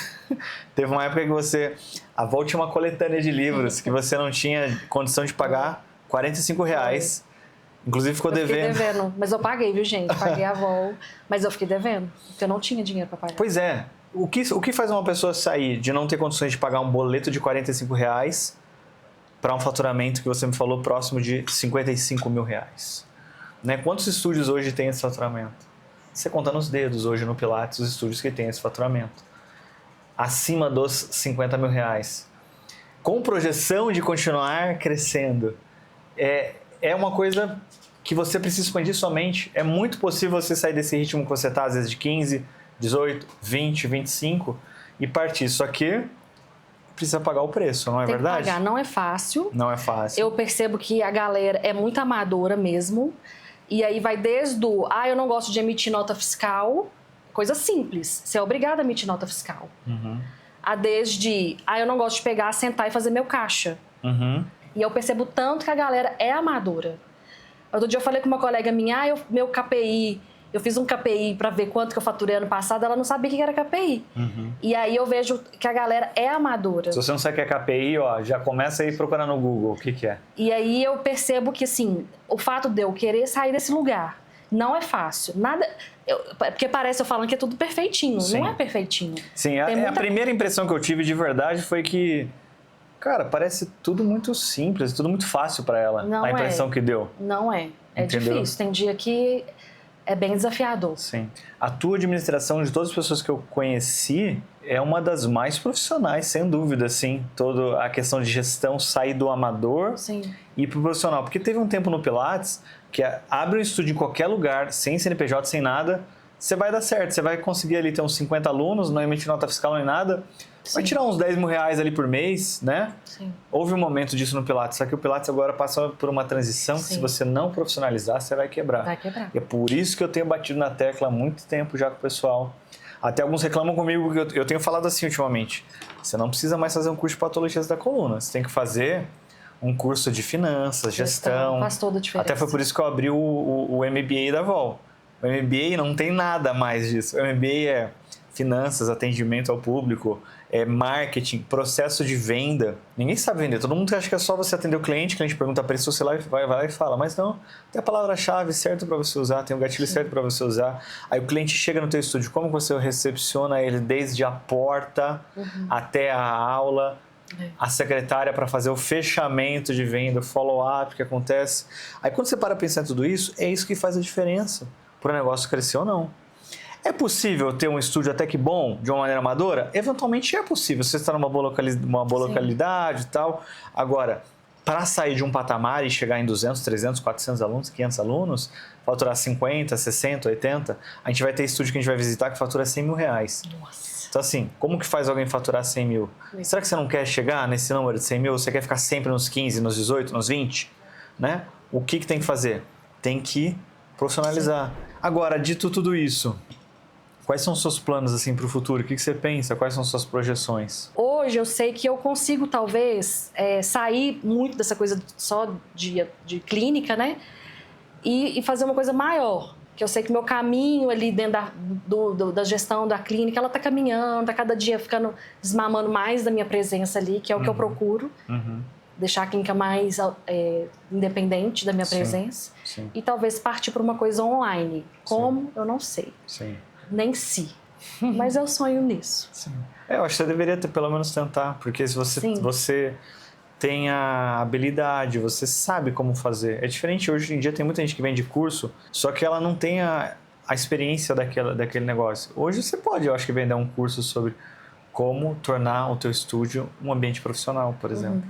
teve uma época que você... A Vol tinha uma coletânea de livros que você não tinha condição de pagar R$45. Inclusive ficou devendo. Fiquei devendo, mas eu paguei, viu, gente? Paguei a Vol, mas eu fiquei devendo, porque eu não tinha dinheiro para pagar. Pois é. O que faz uma pessoa sair de não ter condições de pagar um boleto de R$45 para um faturamento que você me falou próximo de R$55 mil? Né? Quantos estúdios hoje tem esse faturamento? Você conta nos dedos hoje no Pilates os estúdios que tem esse faturamento. Acima dos R$50 mil. Com projeção de continuar crescendo. É uma coisa que você precisa expandir sua mente. É muito possível você sair desse ritmo que você está, às vezes de 15, 18, 20, 25 e partir. Só que precisa pagar o preço, não é verdade? Tem que pagar, não é fácil. Não é fácil. Eu percebo que a galera é muito amadora mesmo. E aí vai desde o, eu não gosto de emitir nota fiscal, coisa simples. Você é obrigado a emitir nota fiscal. A desde, eu não gosto de pegar, sentar e fazer meu caixa. E eu percebo tanto que a galera é amadora. Outro dia eu falei com uma colega minha, meu KPI, eu fiz um KPI para ver quanto que eu faturei ano passado, ela não sabia o que era KPI. E aí eu vejo que a galera é amadora. Se você não sabe o que é KPI, já começa a ir procurar no Google o que é. E aí eu percebo que, assim, o fato de eu querer sair desse lugar não é fácil. Nada... porque parece eu falando que é tudo perfeitinho. Sim. Não é perfeitinho. Sim, a primeira impressão que eu tive de verdade foi que, cara, parece tudo muito simples, tudo muito fácil para ela. Não a impressão que deu. Não é. É Entendeu? difícil. Tem dia que é bem desafiador. Sim. A tua administração, de todas as pessoas que eu conheci, é uma das mais profissionais, sem dúvida, sim. Toda a questão de gestão, sair do amador e ir pro profissional. Porque teve um tempo no Pilates que abre um estúdio em qualquer lugar, sem CNPJ, sem nada, você vai dar certo. Você vai conseguir ali ter uns 50 alunos, não emitir nota fiscal nem nada. Vai tirar uns R$10 mil ali por mês, né? Sim. Houve um momento disso no Pilates, só que o Pilates agora passa por uma transição que se você não profissionalizar, você vai quebrar. Vai quebrar. E é por isso que eu tenho batido na tecla há muito tempo já com o pessoal. Até alguns reclamam comigo, porque eu tenho falado assim ultimamente. Você não precisa mais fazer um curso de patologias da coluna, você tem que fazer um curso de finanças, gestão. Faz toda a diferença. Até foi por isso que eu abri o MBA da Vol. O MBA não tem nada mais disso. O MBA é finanças, atendimento ao público, marketing, processo de venda. Ninguém sabe vender. Todo mundo acha que é só você atender o cliente pergunta preço, você vai lá e fala. Mas não, tem a palavra-chave certa para você usar, tem o gatilho certo para você usar. Aí o cliente chega no teu estúdio, como você recepciona ele desde a porta até a aula, a secretária para fazer o fechamento de venda, o follow-up que acontece. Aí quando você para pensar em tudo isso, é isso que faz a diferença para o negócio crescer ou não. É possível ter um estúdio até que bom, de uma maneira amadora? Eventualmente é possível, você está numa boa localidade e tal. Agora, para sair de um patamar e chegar em 200, 300, 400 alunos, 500 alunos, faturar 50, 60, 80, a gente vai ter estúdio que a gente vai visitar que fatura R$100 mil. Nossa. Então assim, como que faz alguém faturar 100 mil? Será que você não quer chegar nesse número de 100 mil? Você quer ficar sempre nos 15, nos 18, nos 20? Né? O que tem que fazer? Tem que profissionalizar. Agora, dito tudo isso, quais são os seus planos assim, para o futuro? O que você pensa? Quais são suas projeções? Hoje eu sei que eu consigo talvez sair muito dessa coisa só de clínica, né? e fazer uma coisa maior. Que eu sei que meu caminho ali dentro da gestão da clínica, ela está caminhando, tá cada dia ficando desmamando mais da minha presença ali, que é o que eu procuro. Deixar a clínica mais independente da minha presença. Sim. E talvez partir para uma coisa online. Como? Eu não sei. Sim. Nem se. Mas eu sonho nisso. Sim. Eu acho que você deveria pelo menos tentar, porque se você tem a habilidade, você sabe como fazer. É diferente, hoje em dia tem muita gente que vende curso, só que ela não tem a experiência daquele negócio. Hoje você pode, eu acho que, vender um curso sobre como tornar o teu estúdio um ambiente profissional, por exemplo.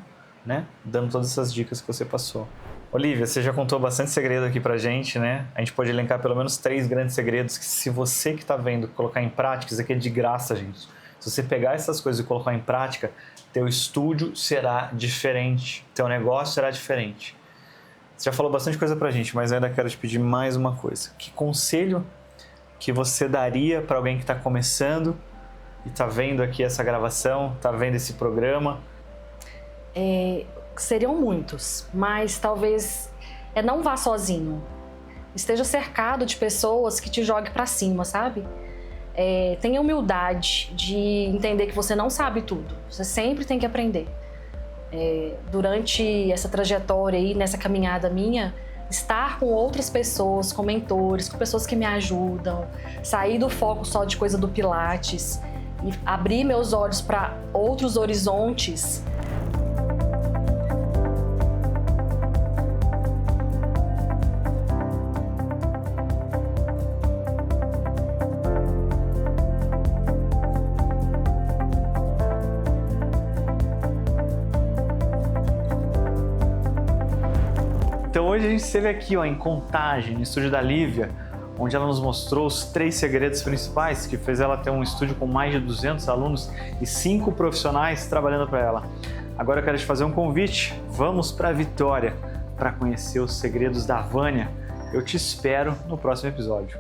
Né? Dando todas essas dicas que você passou. Olivia, você já contou bastante segredo aqui pra gente, né? A gente pode elencar pelo menos 3 grandes segredos que, se você que tá vendo colocar em prática, isso aqui é de graça, gente. Se você pegar essas coisas e colocar em prática, teu estúdio será diferente, teu negócio será diferente. Você já falou bastante coisa pra gente, mas ainda quero te pedir mais uma coisa. Que conselho que você daria para alguém que está começando e tá vendo aqui essa gravação, tá vendo esse programa? Seriam muitos, mas talvez não vá sozinho. Esteja cercado de pessoas que te joguem para cima, sabe? Tenha humildade de entender que você não sabe tudo. Você sempre tem que aprender. Durante essa trajetória aí, nessa caminhada minha, estar com outras pessoas, com mentores, com pessoas que me ajudam, sair do foco só de coisa do Pilates e abrir meus olhos para outros horizontes. Então hoje a gente esteve aqui em Contagem, no estúdio da Lívia, onde ela nos mostrou os 3 segredos principais que fez ela ter um estúdio com mais de 200 alunos e 5 profissionais trabalhando para ela. Agora eu quero te fazer um convite, vamos para Vitória para conhecer os segredos da Vânia. Eu te espero no próximo episódio.